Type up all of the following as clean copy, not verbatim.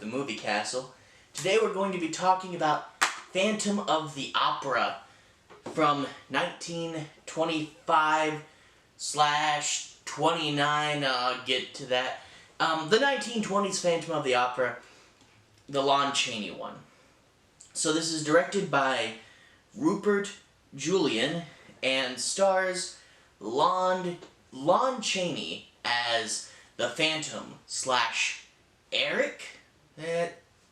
the Movie Castle. Today we're going to be talking about Phantom of the Opera from 1925/29, I'll get to that. The 1920s Phantom of the Opera, the Lon Chaney one. So this is directed by Rupert Julian and stars Lon Chaney as the Phantom / Eric.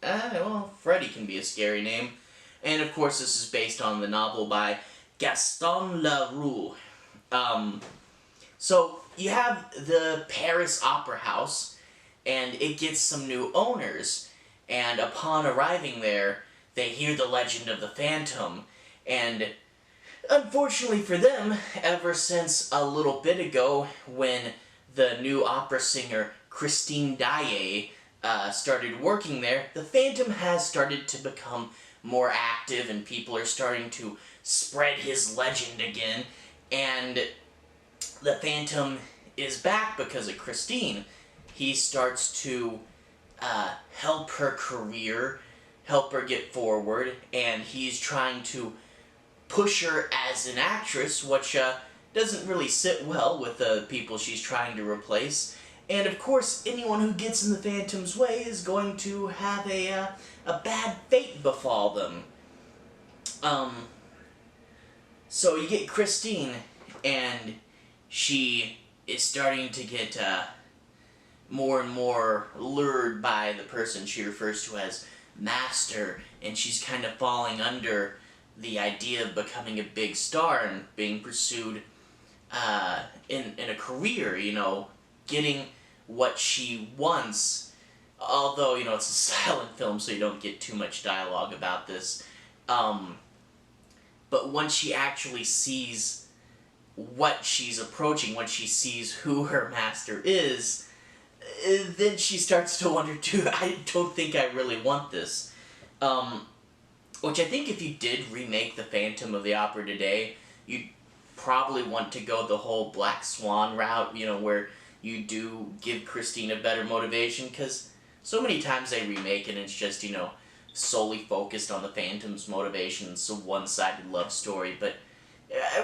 Well, Freddy can be a scary name. And of course this is based on the novel by Gaston Leroux. So you have the Paris Opera House, and it gets some new owners, and upon arriving there, they hear the legend of the Phantom, and unfortunately for them, ever since a little bit ago, when the new opera singer Christine Daae started working there, the Phantom has started to become more active, and people are starting to spread his legend again, and the Phantom is back because of Christine. He starts to help her career, help her get forward, and he's trying to push her as an actress, which doesn't really sit well with the people she's trying to replace. And of course, anyone who gets in the Phantom's way is going to have a bad fate befall them. So you get Christine, and she is starting to get more and more lured by the person she refers to as Master, and she's kind of falling under the idea of becoming a big star and being pursued in a career, you know, getting what she wants. Although, you know, it's a silent film, so you don't get too much dialogue about this. But once she actually sees what she's approaching, when she sees who her master is, then she starts to wonder too, I don't think I really want this. Which I think if you did remake the Phantom of the Opera today, you'd probably want to go the whole Black Swan route, you know, where you do give Christine a better motivation, because so many times they remake it and it's just, you know, solely focused on the Phantom's motivation. It's a one-sided love story, but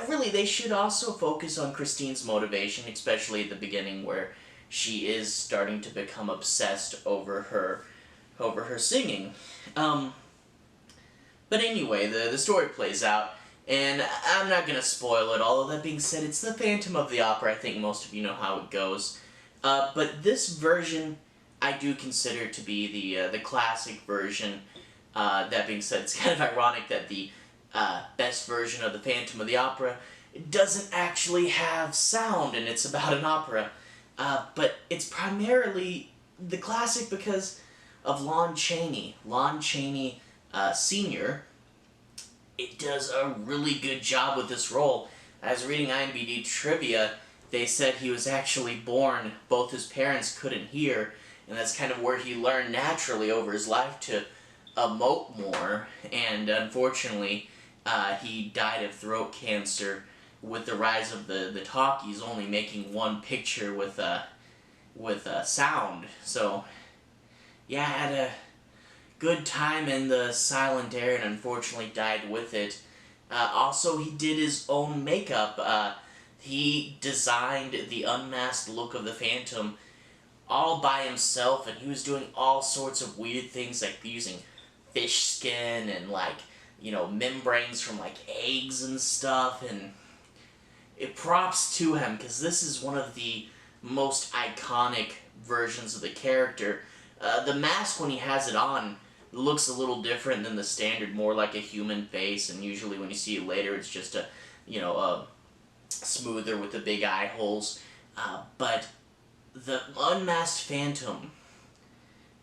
really they should also focus on Christine's motivation, especially at the beginning where she is starting to become obsessed over her singing. But anyway, the story plays out, and I'm not going to spoil it. All of that being said, it's the Phantom of the Opera. I think most of you know how it goes. But this version I do consider to be the classic version. That being said, it's kind of ironic that the best version of the Phantom of the Opera doesn't actually have sound, and it's about an opera. But it's primarily the classic because of Lon Chaney. Lon Chaney Sr. It does a really good job with this role. I was reading IMDb trivia. They said he was actually born, both his parents couldn't hear, and that's kind of where he learned naturally over his life to emote more, and unfortunately he died of throat cancer with the rise of the talkies only making one picture with sound. So yeah, I had a good time in the silent era and unfortunately died with it. Also, he did his own makeup. He designed the unmasked look of the Phantom all by himself, and he was doing all sorts of weird things like using fish skin and, like, you know, membranes from like eggs and stuff, and props to him, because this is one of the most iconic versions of the character. The mask, when he has it on, looks a little different than the standard, more like a human face, and usually when you see it later it's just a, you know, a smoother with the big eye holes. But the unmasked Phantom,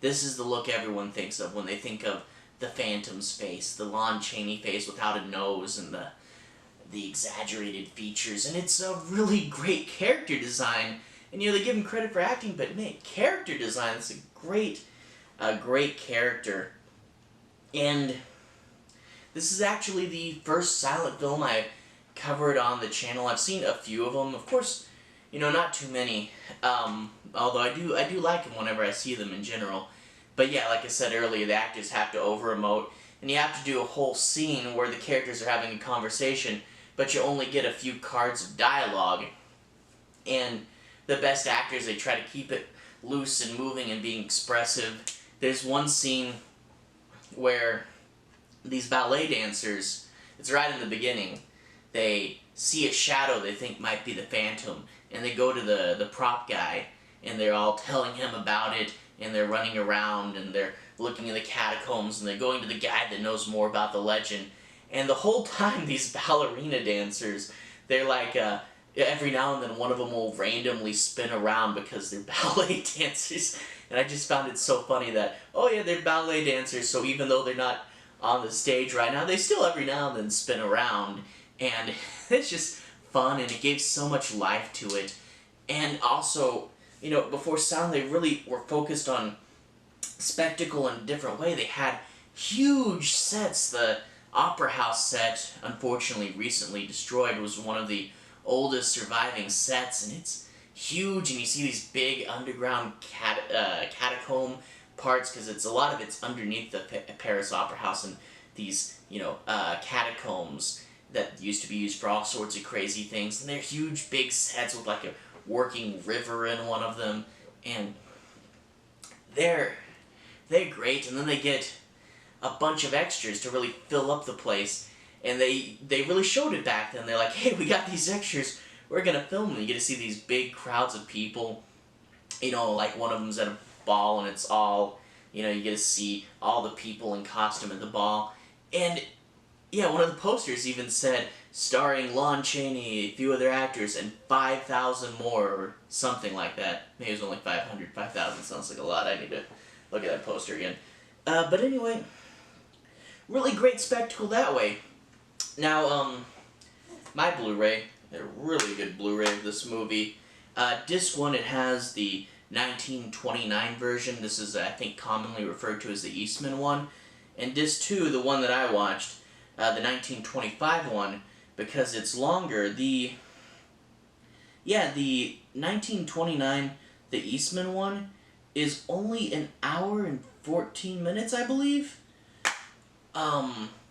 this is the look everyone thinks of when they think of the Phantom's face, the Lon Chaney face without a nose and the exaggerated features, and it's a really great character design. And you know, they give him credit for acting, but man, character design, it's a great character. And this is actually the first silent film I covered on the channel. I've seen a few of them, of course, you know, not too many. Although I do like them whenever I see them in general. But yeah, like I said earlier, the actors have to over-emote, and you have to do a whole scene where the characters are having a conversation, but you only get a few cards of dialogue. And the best actors, they try to keep it loose and moving and being expressive. There's one scene where these ballet dancers, it's right in the beginning, they see a shadow they think might be the Phantom, and they go to the prop guy, and they're all telling him about it, and they're running around, and they're looking in the catacombs, and they're going to the guy that knows more about the legend. And the whole time, these ballerina dancers, they're like, every now and then one of them will randomly spin around because they're ballet dancers. And I just found it so funny that, oh yeah, they're ballet dancers, so even though they're not on the stage right now, they still every now and then spin around. And it's just fun, and it gave so much life to it. And also, you know, before sound, they really were focused on spectacle in a different way. They had huge sets. The Opera House set, unfortunately recently destroyed, was one of the oldest surviving sets, and it's huge, and you see these big underground catacomb parts, because it's a lot of it's underneath the Paris Opera House, and these, you know, catacombs that used to be used for all sorts of crazy things, and they're huge big sets with like a working river in one of them, and they're great. And then they get a bunch of extras to really fill up the place, and they really showed it back then. They're like, hey, we got these extras, we're gonna film them. You get to see these big crowds of people, you know, like one of them's at a ball, and it's all, you know, you get to see all the people in costume at the ball. And yeah, one of the posters even said, starring Lon Chaney, a few other actors, and 5,000 more, or something like that. Maybe it was only 500. 5,000 sounds like a lot. I need to look at that poster again. But anyway, really great spectacle that way. Now, my Blu-ray, a really good Blu-ray of this movie. Disc 1, it has the 1929 version. This is, I think, commonly referred to as the Eastman one. And Disc 2, the one that I watched, the 1925 one, because it's longer. The 1929, the Eastman one, is only an hour and 14 minutes, I believe?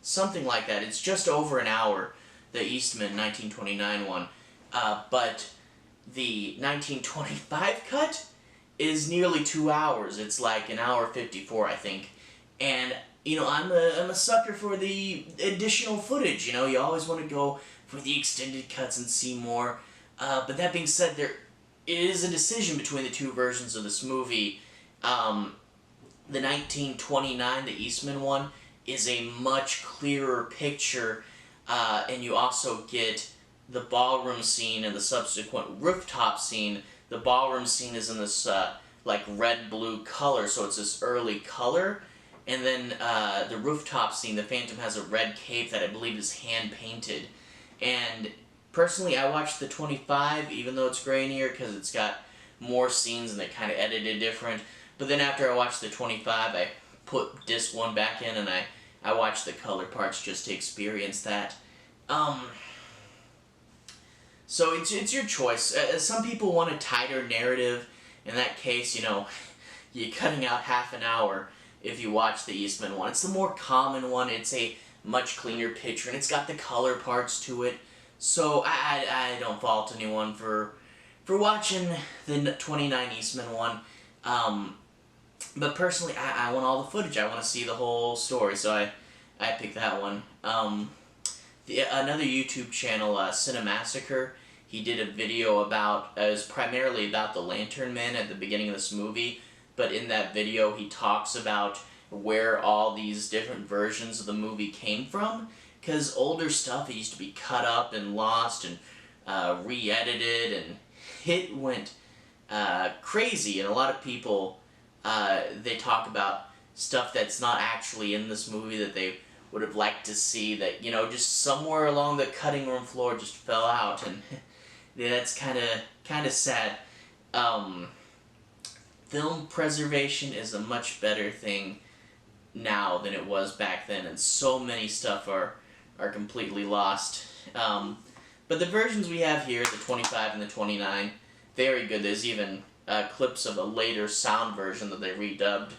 Something like that. It's just over an hour, the Eastman 1929 one. But the 1925 cut is nearly 2 hours. It's like an hour 54, I think. And, you know, I'm a sucker for the additional footage, you know? You always want to go for the extended cuts and see more. But that being said, there is a decision between the two versions of this movie. The 1929, the Eastman one, is a much clearer picture, and you also get the ballroom scene and the subsequent rooftop scene. The ballroom scene is in this, like, red-blue color, so it's this early color. And then the rooftop scene, the Phantom has a red cape that I believe is hand-painted. And personally, I watched the 25, even though it's grainier, because it's got more scenes and they kind of edited different. But then after I watched the 25, I put disc 1 back in, and I watched the color parts just to experience that. So it's your choice. Some people want a tighter narrative. In that case, you know, you're cutting out half an hour if you watch the Eastman one. It's the more common one. It's a much cleaner picture, and it's got the color parts to it. So I don't fault anyone for watching the 29 Eastman one. But personally, I want all the footage. I want to see the whole story, so I picked that one. Another YouTube channel, Cinemassacre, he did a video about, it was primarily about the Lantern Men at the beginning of this movie, but in that video he talks about where all these different versions of the movie came from, because older stuff, it used to be cut up and lost and re-edited, and it went crazy, and a lot of people, they talk about stuff that's not actually in this movie that they would have liked to see, that, you know, just somewhere along the cutting room floor just fell out, and yeah, that's kind of sad. Film preservation is a much better thing now than it was back then, and so many stuff are completely lost. But the versions we have here, the 25 and the 29, very good. There's even clips of a later sound version that they redubbed,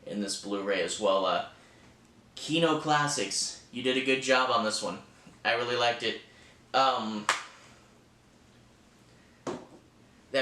in this Blu-ray as well. Kino Classics, you did a good job on this one. I really liked it. That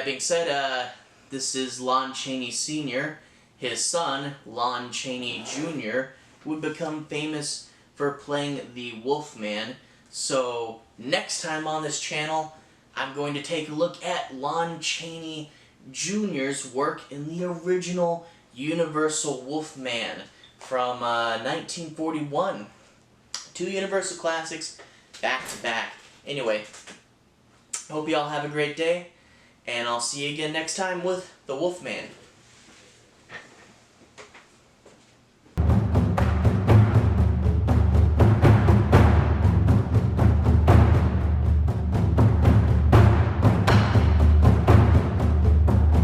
being said, this is Lon Chaney Sr. His son, Lon Chaney Jr., would become famous for playing the Wolfman. So, next time on this channel, I'm going to take a look at Lon Chaney Jr.'s work in the original Universal Wolfman from 1941. Two Universal classics back to back. Anyway, hope you all have a great day, and I'll see you again next time with The Wolfman.